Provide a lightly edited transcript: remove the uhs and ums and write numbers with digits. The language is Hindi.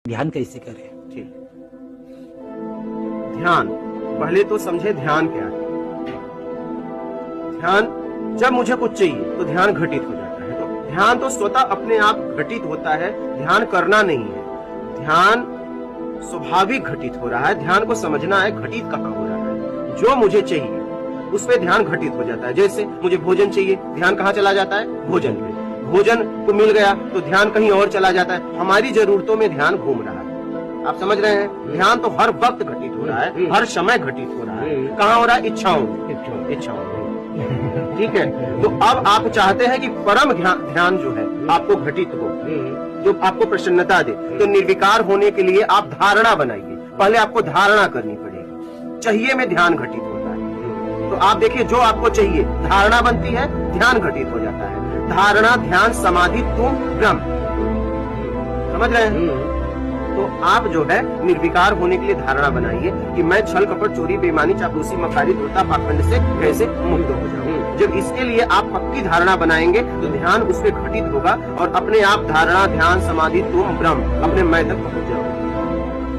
ध्यान कैसे करें? ठीक। ध्यान, पहले तो समझे ध्यान क्या है। ध्यान, जब मुझे कुछ चाहिए तो ध्यान घटित हो जाता है। तो ध्यान तो स्वतः अपने आप घटित होता है, ध्यान करना नहीं है। ध्यान स्वाभाविक घटित हो रहा है। ध्यान को समझना है घटित कहाँ हो रहा है। जो मुझे चाहिए उस पे ध्यान घटित हो जाता है। जैसे मुझे भोजन चाहिए, ध्यान कहाँ चला जाता है? भोजन पे। भोजन को मिल गया तो ध्यान कहीं और चला जाता है। हमारी जरूरतों में ध्यान घूम रहा है। आप समझ रहे हैं? ध्यान तो हर वक्त घटित हो रहा है, हर समय घटित हो रहा है। कहाँ हो रहा है? इच्छाओं। ठीक है। तो अब आप चाहते हैं कि परम ध्यान जो है आपको घटित हो, जो आपको प्रसन्नता दे, तो निर्विकार होने के लिए आप धारणा बनाइए। पहले आपको धारणा करनी पड़ेगी। चाहिए में ध्यान घटित होता है। तो आप देखिए, जो आपको चाहिए धारणा बनती है, ध्यान घटित हो जाता है। धारणा, ध्यान, समाधि, तुम ब्रह्म। समझ रहे हैं? तो आप जो है निर्विकार होने के लिए धारणा बनाइए कि मैं छल कपट चोरी बेईमानी चापलूसी मकारी धोखा पाखंड से कैसे मुक्त हो जाऊं। जब इसके लिए आप पक्की धारणा बनाएंगे तो ध्यान उसमें घटित होगा और अपने आप धारणा, ध्यान, समाधि, तुम ब्रह्म अपने मैं तक पहुंच जाओगे।